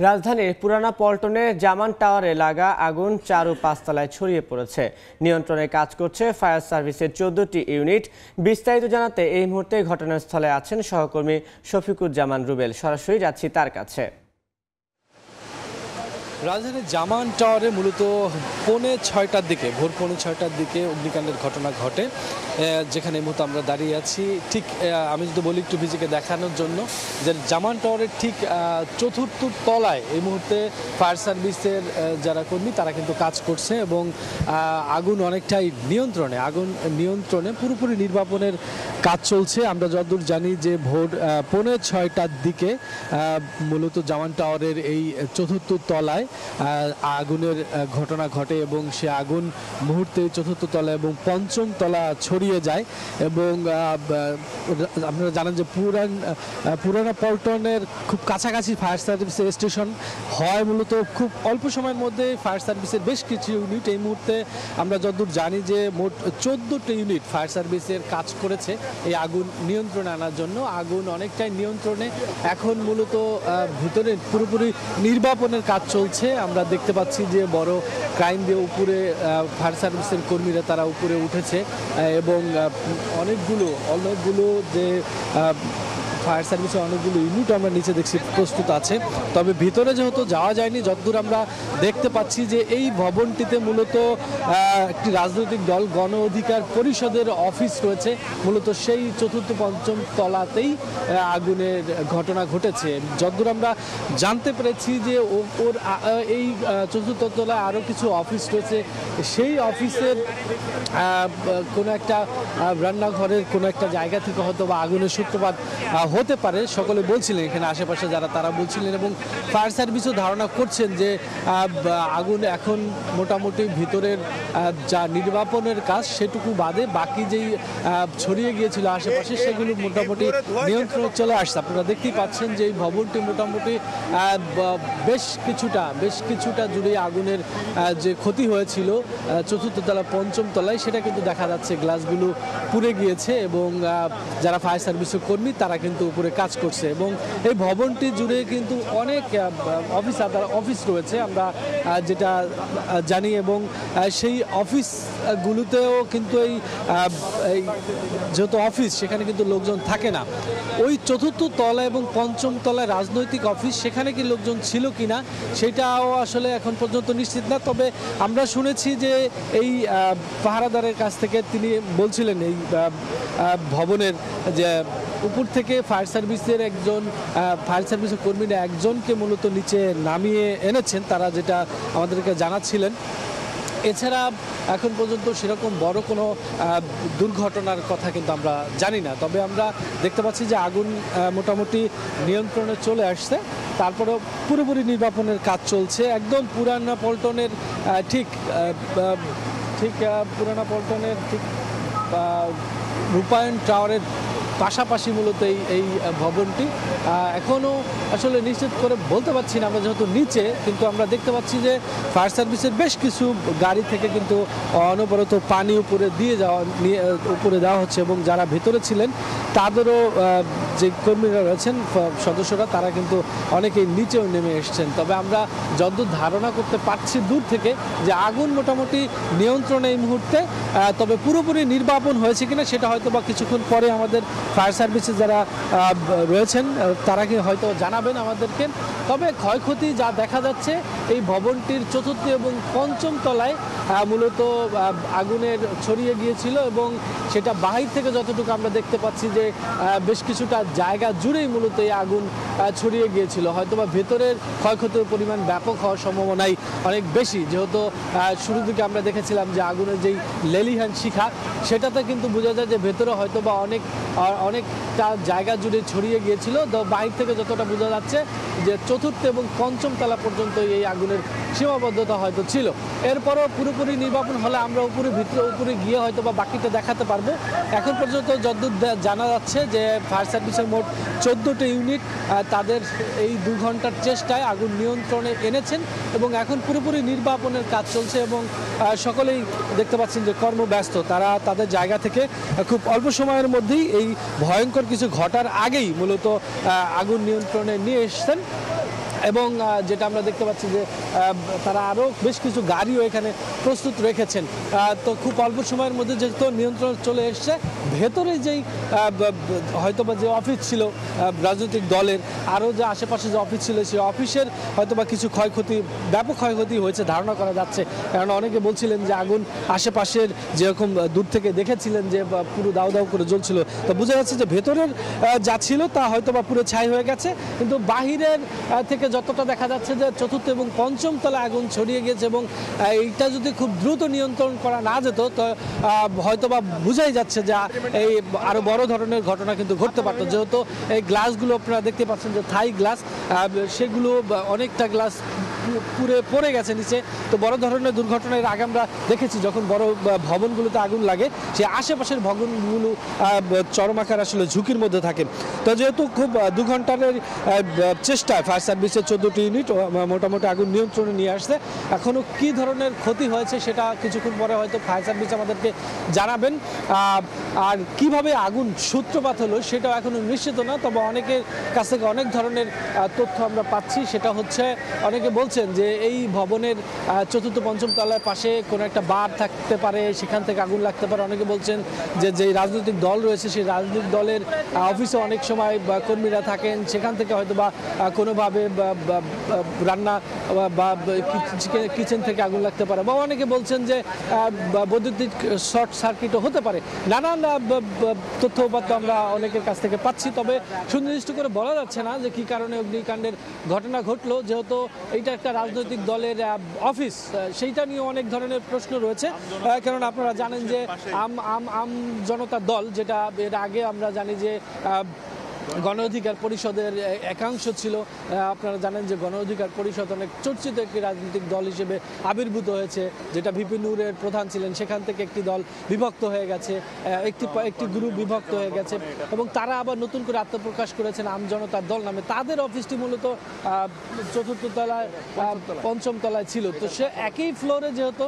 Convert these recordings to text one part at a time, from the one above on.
রাজধানীর পুরানা পল্টনের জামান টাওয়ারে লাগা আগুন ৪ ও ৫ তলায় ছড়িয়ে পড়েছে। নিয়ন্ত্রণে কাজ করছে ফায়ার সার্ভিসের ১৪টি ইউনিট। বিস্তারিত জানাতে এই মুহূর্তে ঘটনাস্থলে আছেন সহকর্মী শফিকুজ্জামান রুবেল। সরাসরি যাচ্ছি তার কাছে। রাজধানীর জামান টাওয়ারে মূলত ভোর ৬টার দিকে অগ্নিকাণ্ডের ঘটনা ঘটে, যেখানে এই মুহূর্তে আমরা দাঁড়িয়ে আছি। ঠিক আমি যদি বলি একটু ভিজিকে দেখানোর জন্য, যে জামান টাওয়ারের ঠিক চতুর্থ তলায় এই মুহূর্তে ফায়ার সার্ভিসের যারা কর্মী তারা কিন্তু কাজ করছে এবং আগুন অনেকটাই নিয়ন্ত্রণে পুরোপুরি নির্বাপনের কাজ চলছে। আমরা যতদূর জানি যে ভোর ৬:৩০টার দিকে মূলত জামান টাওয়ারের এই চতুর্থ তলায় আগুনের ঘটনা ঘটে এবং সে আগুন মুহূর্তে চতুর্থ তলা এবং পঞ্চম তলা ছড়িয়ে যায়। এবং আপনারা জানেন যে পুরানা পল্টনের খুব কাছাকাছি ফায়ার সার্ভিসের স্টেশন হয়। মূলত খুব অল্প সময়ের মধ্যে ফায়ার সার্ভিসের বেশ কিছু ইউনিট, এই মুহূর্তে আমরা যতদূর জানি যে মোট ১৪টি ইউনিট ফায়ার সার্ভিসের কাজ করেছে এই আগুন নিয়ন্ত্রণে আনার জন্য। আগুন অনেকটাই নিয়ন্ত্রণে, এখন মূলত ভিতরে পুরোপুরি নির্বাপনের কাজ চলছে। আমরা দেখতে পাচ্ছি যে বড় ক্রাইম দিয়ে উপরে ফায়ার সার্ভিসের কর্মীরা তারা উপরে উঠেছে এবং অনেকগুলো যে ফায়ার সার্ভিসের অনেকগুলো ইউনিট আমরা নিচে দেখছি প্রস্তুত আছে। তবে ভিতরে যেহেতু যাওয়া যায়নি, যতদূর আমরা দেখতে পাচ্ছি যে এই ভবনটিতে মূলত একটি রাজনৈতিক দল গণ অধিকার পরিষদের অফিস রয়েছে। মূলত সেই চতুর্থ পঞ্চম তলাতেই আগুনের ঘটনা ঘটেছে। যতদূর আমরা জানতে পেরেছি যে ওর এই চতুর্থ তলায় আরও কিছু অফিস রয়েছে, সেই অফিসের কোনো একটা রান্নাঘরের কোনো একটা জায়গা থেকে হয়তো বা আগুনের সূত্রপাত হতে পারে, সকলে বলছিলেন এখানে আশেপাশে যারা তারা বলছিলেন। এবং ফায়ার সার্ভিসও ধারণা করছেন যে আগুন এখন মোটামুটি ভিতরের যা নির্বাপনের কাজ সেটুকু বাদে বাকি যেই ছড়িয়ে গিয়েছিল আশেপাশে সেগুলো মোটামুটি নিয়ন্ত্রণে চলে আসছে। আপনারা দেখতেই পাচ্ছেন যে এই ভবনটি মোটামুটি বেশ কিছুটা জুড়ে আগুনের যে ক্ষতি হয়েছিল চতুর্থ তলা পঞ্চম তলায়, সেটা কিন্তু দেখা যাচ্ছে গ্লাসগুলো পুড়ে গিয়েছে এবং যারা ফায়ার সার্ভিসের কর্মী তারা কিন্তু উপরে কাজ করছে। এবং এই ভবনটি জুড়ে কিন্তু অনেক অফিস রয়েছে আমরা যেটা জানি, এবং সেই অফিসগুলোতেও কিন্তু এই যেহেতু অফিস সেখানে কিন্তু লোকজন থাকে না। ওই চতুর্থ তলা এবং পঞ্চম তলায় রাজনৈতিক অফিস, সেখানে কি লোকজন ছিল কিনা সেটাও আসলে এখন পর্যন্ত নিশ্চিত না। তবে আমরা শুনেছি যে এই পাহারাদারের কাছ থেকে তিনি বলছিলেন এই ভবনের যে উপর থেকে ফায়ার সার্ভিসের কর্মীরা একজনকে মূলত নিচে নামিয়ে এনেছেন, তারা যেটা আমাদেরকে জানাচ্ছিলেন। এছাড়া এখন পর্যন্ত সেরকম বড় কোনো দুর্ঘটনার কথা কিন্তু আমরা জানি না। তবে আমরা দেখতে পাচ্ছি যে আগুন মোটামুটি নিয়ন্ত্রণে চলে আসছে, তারপরেও পুরোপুরি নির্বাপনের কাজ চলছে। একদম পুরানা পল্টনের ঠিক রূপায়ণ টাওয়ারের পাশাপাশি মূলত এই ভবনটি। এখনও আসলে নিশ্চিত করে বলতে পারছি না আমরা যেহেতু নিচে, কিন্তু আমরা দেখতে পাচ্ছি যে ফায়ার সার্ভিসের বেশ কিছু গাড়ি থেকে কিন্তু অনবরত পানি উপরে দেওয়া হচ্ছে এবং যারা ভেতরে ছিলেন তাদেরও যে কর্মীরা রয়েছেন সদস্যরা তারা কিন্তু অনেকেই নিচেও নেমে এসছেন। তবে আমরা যতদূর ধারণা করতে পারছি দূর থেকে যে আগুন মোটামুটি নিয়ন্ত্রণে এই মুহূর্তে, তবে পুরোপুরি নির্বাপন হয়েছে কিনা সেটা হয়তো বা কিছুক্ষণ পরে আমাদের ফায়ার সার্ভিসে যারা রয়েছেন তারা কি হয়তো জানাবেন আমাদেরকে। তবে ক্ষয়ক্ষতি যা দেখা যাচ্ছে এই ভবনটির চতুর্থ এবং পঞ্চম তলায় মূলত আগুনের ছড়িয়ে গিয়েছিল এবং সেটা বাহির থেকে যতটুকু আমরা দেখতে পাচ্ছি যে বেশ কিছুটা জায়গা জুড়েই মূলত এই আগুন ছড়িয়ে গিয়েছিল। হয়তোবা ভেতরের ক্ষয়ক্ষতির পরিমাণ ব্যাপক হওয়ার সম্ভাবনাই অনেক বেশি, যেহেতু শুরু থেকে আমরা দেখেছিলাম যে আগুনের যেই লেলিহান শিখা সেটাতে কিন্তু বোঝা যায় যে ভেতরে হয়তোবা অনেকটা জায়গা জুড়ে ছড়িয়ে গিয়েছিল। তো বাহির থেকে যতটা বোঝা যাচ্ছে যে চতুর্থ এবং পঞ্চম তলা পর্যন্ত এই আগুনের সীমাবদ্ধতা হয়তো ছিল। এরপরও পুরোপুরি নির্বাপন হলে আমরা উপরে গিয়ে হয়তো বা বাকিটা দেখাতে পারবো। এখন পর্যন্ত যতদূর জানা যাচ্ছে যে ফায়ার সার্ভিসের মোট 14টি ইউনিট তাদের এই 2 ঘন্টার চেষ্টায় আগুন নিয়ন্ত্রণে এনেছেন এবং এখন পুরোপুরি নির্বাপনের কাজ চলছে এবং সকলেই দেখতে পাচ্ছেন যে কর্মব্যস্ত। তারা তাদের জায়গা থেকে খুব অল্প সময়ের মধ্যেই এই ভয়ঙ্কর কিছু ঘটার আগেই মূলত আগুন নিয়ন্ত্রণে নিয়ে এসেছেন এবং যেটা আমরা দেখতে পাচ্ছি যে তারা আরও বেশ কিছু গাড়িও এখানে প্রস্তুত রেখেছেন। তো খুব অল্প সময়ের মধ্যে যেহেতু নিয়ন্ত্রণ চলে এসছে, ভেতরে যেই হয়তোবা যে অফিস ছিল রাজনৈতিক দলের, আরও যে আশেপাশে যে অফিস ছিল সেই অফিসের হয়তোবা কিছু ক্ষয়ক্ষতি, ব্যাপক ক্ষয়ক্ষতি হয়েছে ধারণা করা যাচ্ছে। কারণ অনেকে বলছিলেন যে আগুন আশেপাশের যেরকম দূর থেকে দেখেছিলেন যে পুরো দাউ দাউ করে জ্বলছিল, তো বোঝা যাচ্ছে যে ভেতরের যা ছিল তা হয়তোবা পুরো ছাই হয়ে গেছে, কিন্তু বাহিরের থেকে যতটা দেখা যাচ্ছে যে চতুর্থ এবং পঞ্চম তলায় আগুন ছড়িয়ে গেছে। এবং এইটা যদি খুব দ্রুত নিয়ন্ত্রণ করা না যেত তো হয়তোবা বোঝাই যাচ্ছে যে এই আরো বড় ধরনের ঘটনা কিন্তু ঘটতে পারতো। যেহেতু এই গ্লাসগুলো আপনারা দেখতে পাচ্ছেন যে থাই গ্লাস, সেগুলো অনেকটা গ্লাস পুরে পড়ে গেছে নিচে। তো বড় ধরনের দুর্ঘটনার আগে আমরা দেখেছি যখন বড় ভবনগুলোতে আগুন লাগে, সে আশেপাশের ভবনগুলো চরম আকার আসলে ঝুঁকির মধ্যে থাকে। তো যেহেতু খুব 2 ঘন্টার চেষ্টায় ফায়ার সার্ভিসের 14টি ইউনিট মোটামুটি আগুন নিয়ন্ত্রণে নিয়ে আসছে। এখনও কী ধরনের ক্ষতি হয়েছে সেটা কিছুক্ষণ পরে হয়তো ফায়ার সার্ভিস আমাদেরকে জানাবেন। আর কিভাবে আগুন সূত্রপাত হলো সেটাও এখনও নিশ্চিত না, তবে অনেকের কাছ থেকে অনেক ধরনের তথ্য আমরা পাচ্ছি। সেটা হচ্ছে অনেকে বলছেন যে এই ভবনের চতুর্থ পঞ্চম তলার পাশে কোনো একটা বার থাকতে পারে, সেখান থেকে আগুন লাগতে পারে। অনেকে বলছেন যে যেই রাজনৈতিক দল রয়েছে সেই রাজনৈতিক দলের অফিসে অনেক সময় কর্মীরা থাকেন, সেখান থেকে হয়তো বা কোনোভাবে রান্না বা কিচেন থেকে আগুন লাগতে পারে। বা অনেকে বলছেন যে বৈদ্যুতিক শর্ট সার্কিটও হতে পারে। নানান তথ্য উপাত্ত আমরা অনেকের কাছ থেকে পাচ্ছি, তবে সুনির্দিষ্ট করে বলা যাচ্ছে না যে কী কারণে অগ্নিকাণ্ডের ঘটনা ঘটলো। যেহেতু এইটা একটা রাজনৈতিক দলের অফিস, সেইটা নিয়ে অনেক ধরনের প্রশ্ন রয়েছে। কারণ আপনারা জানেন যে আম জনতা দল, যেটা এর আগে আমরা জানি যে গণ অধিকার পরিষদের একাংশ ছিল। আপনারা জানেন যে গণ অধিকার পরিষদ অনেক চর্চিত একটি রাজনৈতিক দল হিসেবে আবির্ভূত হয়েছে, যেটা ভিপি নূরের প্রধান ছিলেন। সেখান থেকে একটি দল বিভক্ত হয়ে গেছে, একটি গ্রুপ বিভক্ত হয়ে গেছে, এবং তারা আবার নতুন করে আত্মপ্রকাশ করেছেন আম জনতার দল নামে। তাদের অফিসটি মূলত চতুর্থ তলায় পঞ্চম তলায় ছিল। তো সে একই ফ্লোরে যেহেতু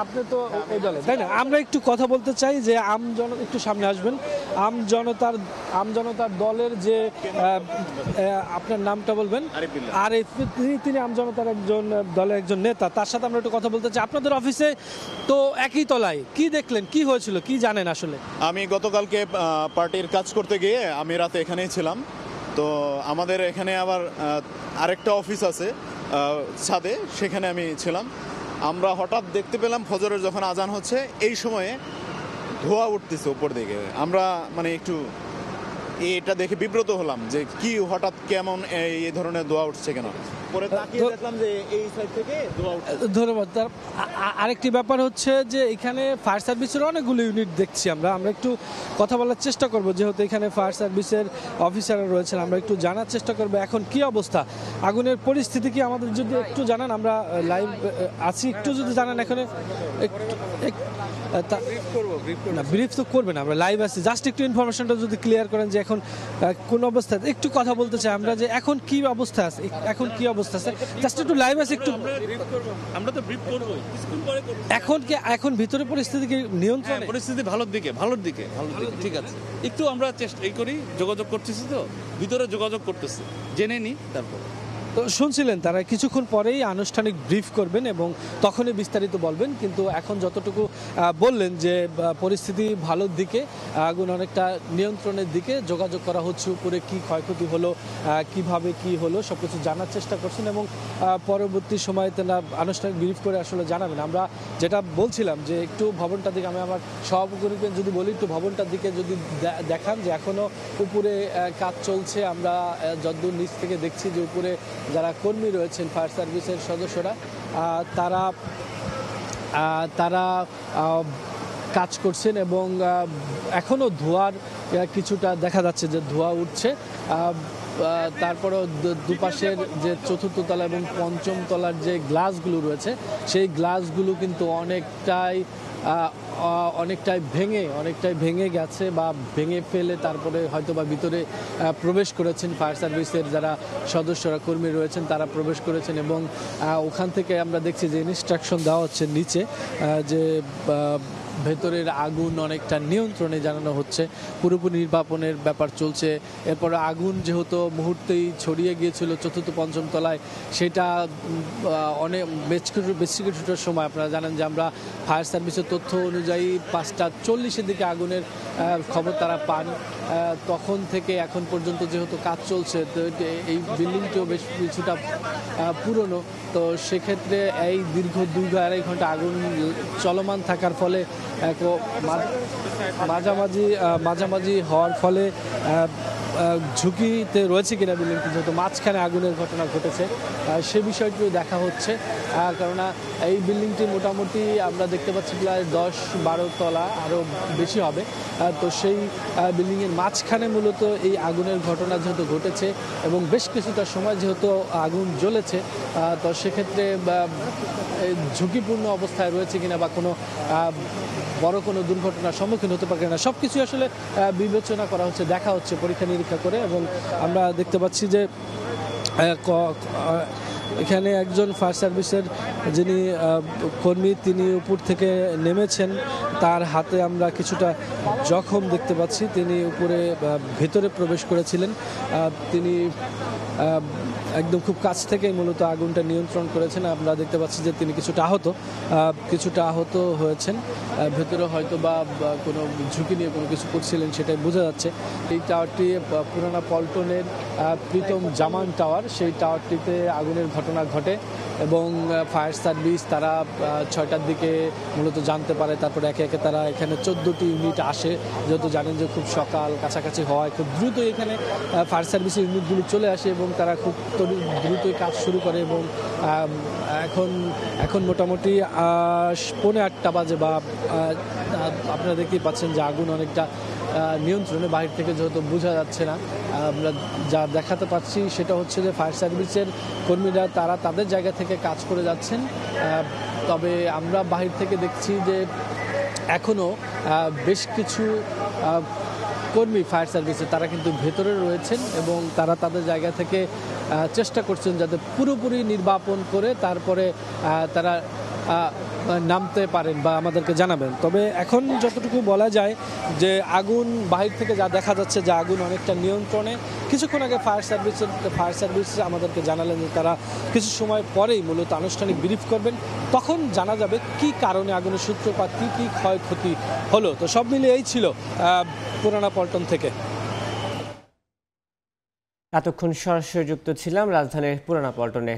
আপনি তো ওই দলে, তাই না? আমরা একটু কথা বলতে চাই যে একটু সামনে আসবেন। আম জনতার দলের যে আপনার নামটা বলবেন, আর তিনি আম জনতার দলের একজন নেতা, তার সাথে আমরা একটু কথা বলতে চাই। আপনাদের অফিসে তো একই তলায়, কি দেখলেন, কি হয়েছিল, কি জানেন আসলে? আমি গতকালকে পার্টির কাজ করতে গিয়ে আমি রাতে এখানেই ছিলাম। তো আমাদের এখানে আবার আরেকটা অফিস আছে ছাদে, সেখানে আমি ছিলাম। আমরা হঠাৎ দেখতে পেলাম ফজরের যখন আজান হচ্ছে এই সময়ে ধোঁয়া উঠতেছে উপর দিকে। আমরা মানে একটু এটা দেখে বিব্রত হলাম যে কি হঠাৎ কেমন এই ধরনের ধোঁয়া উঠছে কেন। পরে তাকিয়ে দেখলাম যে এই সাইড থেকে ধোঁয়া উঠছে। ধন্যবাদ। আরেকটি ব্যাপার হচ্ছে যে এখানে ফায়ার সার্ভিসের অনেকগুলো ইউনিট দেখছি আমরা একটু কথা বলার চেষ্টা করব। যেহেতু এখানে ফায়ার সার্ভিসের অফিসাররা রয়েছেন, আমরা একটু জানার চেষ্টা করব এখন কি অবস্থা, আগুনের পরিস্থিতি কি আমাদের যদি একটু জানান। আমরা লাইভ আছি, একটু যদি জানান এখানে ব্রিফ তো করবেন, আমরা লাইভ আছি, জাস্ট একটু ইনফরমেশনটা যদি ক্লিয়ার করেন যে এখন কোন অবস্থায়, একটু কথা বলতে চাই আমরা যে এখন কি অবস্থা আছে, এখন কি অবস্থা আছে, জাস্ট একটু লাইভ আছে, একটু আমরা তো ব্রিফ করব স্কুল পরে করব। এখন ভিতরে পরিস্থিতি কি নিয়ন্ত্রণে? পরিস্থিতি ভালোর দিকে ঠিক আছে। একটু আমরা চেষ্টা করি, যোগাযোগ করতেছি, তো ভিতরে যোগাযোগ করতেছি, জেনে নি তারপর। তো শুনছিলেন তারা কিছুক্ষণ পরেই আনুষ্ঠানিক ব্রিফ করবেন এবং তখনই বিস্তারিত বলবেন। কিন্তু এখন যতটুকু বললেন যে পরিস্থিতি ভালোর দিকে, আগুন অনেকটা নিয়ন্ত্রণের দিকে, যোগাযোগ করা হচ্ছে উপরে কি ক্ষয়ক্ষতি হলো, কিভাবে কি হলো সব কিছু জানার চেষ্টা করছেন এবং পরবর্তী সময়ে তারা আনুষ্ঠানিক ব্রিফ করে আসলে জানাবেন। আমরা যেটা বলছিলাম যে একটু ভবনটার দিকে, আমি আমার সভাপতিকে যদি বলি একটু ভবনটার দিকে যদি দেখান যে এখনও উপরে কাজ চলছে। আমরা যতদূর নিচ থেকে দেখছি যে উপরে যারা কর্মী রয়েছেন ফায়ার সার্ভিসের সদস্যরা, তারা কাজ করছেন এবং এখনও ধোঁয়ার কিছুটা দেখা যাচ্ছে যে ধোঁয়া উঠছে। তারপরেও দুপাশের যে চতুর্থ তলা এবং পঞ্চম তলার যে গ্লাসগুলো রয়েছে সেই গ্লাসগুলো কিন্তু অনেকটাই ভেঙে গেছে বা ভেঙে ফেলে তারপরে হয়তো বা ভিতরে প্রবেশ করেছেন ফায়ার সার্ভিসের যারা সদস্যরা কর্মী রয়েছেন, তারা প্রবেশ করেছেন এবং ওখান থেকে আমরা দেখছি যে ইনস্ট্রাকশন দেওয়া হচ্ছে নিচে যে ভেতরের আগুন অনেকটা নিয়ন্ত্রণে জানানো হচ্ছে, পুরোপুরি নির্বাপনের ব্যাপার চলছে। এরপরে আগুন যেহেতু মুহূর্তেই ছড়িয়ে গিয়েছিল চতুর্থ পঞ্চম তলায়, সেটা অনেক বেশ কিছুটার সময় আপনারা জানেন যে আমরা ফায়ার সার্ভিসের তথ্য অনুযায়ী 5:40-এর দিকে আগুনের খবর তারা পান। তখন থেকে এখন পর্যন্ত যেহেতু কাজ চলছে, তো এই বিল্ডিংটিও বেশ কিছুটা পুরনো, তো সেক্ষেত্রে এই দীর্ঘ 2-2.5 ঘন্টা আগুন চলমান থাকার ফলে মাঝামাঝি হওয়ার ফলে ঝুঁকিতে রয়েছে কিনা বিল্ডিংটি, যেহেতু মাঝখানে আগুনের ঘটনা ঘটেছে সে বিষয়টিও দেখা হচ্ছে। কেননা এই বিল্ডিংটি মোটামুটি আমরা দেখতে পাচ্ছি প্রায় 10-12 তলা, আরও বেশি হবে। তো সেই বিল্ডিংয়ের মাঝখানে মূলত এই আগুনের ঘটনা যেহেতু ঘটেছে এবং বেশ কিছুটা সময় যেহেতু আগুন জ্বলেছে, তো সেক্ষেত্রে ঝুঁকিপূর্ণ অবস্থায় রয়েছে কিনা বা কোনো বড় কোনো দুর্ঘটনার সম্মুখীন হতে পারে না, সব কিছু আসলে বিবেচনা করা হচ্ছে, দেখা হচ্ছে পরীক্ষা নিরীক্ষা করে। এবং আমরা দেখতে পাচ্ছি যে এখানে একজন ফায়ার সার্ভিসের যিনি কর্মী, তিনি উপর থেকে নেমেছেন, তার হাতে আমরা কিছুটা জখম দেখতে পাচ্ছি। তিনি উপরে ভেতরে প্রবেশ করেছিলেন, তিনি একদম খুব কাছ থেকে মূলত আগুনটা নিয়ন্ত্রণ করেছেন। আমরা দেখতে পাচ্ছি যে তিনি কিছুটা আহত হয়েছেন, ভেতরে হয়তো বা কোনো ঝুঁকি নিয়ে কোনো কিছু করছিলেন সেটাই বোঝা যাচ্ছে। এই টাওয়ারটি পুরানা পল্টনের প্রীতম জামান টাওয়ার, সেই টাওয়ারটিতে আগুনের ঘটনা ঘটে এবং ফায়ার সার্ভিস তারা 6টার দিকে মূলত জানতে পারে। তারপরে একে একে তারা এখানে 14টি ইউনিট আসে, যেহেতু জানেন যে খুব সকাল কাছাকাছি হওয়ায় খুব দ্রুত এখানে ফায়ার সার্ভিসের ইউনিটগুলি চলে আসে এবং তারা খুব দ্রুতই কাজ শুরু করে। এবং এখন মোটামুটি 8:45 বাজে, বা আপনারা দেখতেই পাচ্ছেন যে আগুন অনেকটা নিয়ন্ত্রণে, বাহির থেকে যেহেতু বোঝা যাচ্ছে না। আমরা যা দেখাতে পাচ্ছি সেটা হচ্ছে যে ফায়ার সার্ভিসের কর্মীরা তারা তাদের জায়গা থেকে কাজ করে যাচ্ছেন, তবে আমরা বাহির থেকে দেখছি যে এখনও বেশ কিছু কর্মী ফায়ার সার্ভিসে তারা কিন্তু ভেতরে রয়েছেন এবং তারা তাদের জায়গা থেকে চেষ্টা করছেন যাতে পুরোপুরি নির্বাপন করে তারপরে তারা নামতে পারেন বা আমাদেরকে জানাবেন। তবে এখন যতটুকু বলা যায় যে আগুন বাহির থেকে যা দেখা যাচ্ছে যে আগুন অনেকটা নিয়ন্ত্রণে। কিছুক্ষণ আগে ফায়ার সার্ভিস আমাদেরকে জানালেন যে তারা কিছু সময় পরেই মূলত আনুষ্ঠানিক ব্রিফ করবেন, তখন জানা যাবে কি কারণে আগুনের সূত্রপাত, কি ক্ষয়ক্ষতি হলো। তো সব মিলিয়ে এই ছিল পুরানা পল্টন থেকে। এতক্ষণ সরাসরি যুক্ত ছিলাম রাজধানীর পুরানা পল্টনে।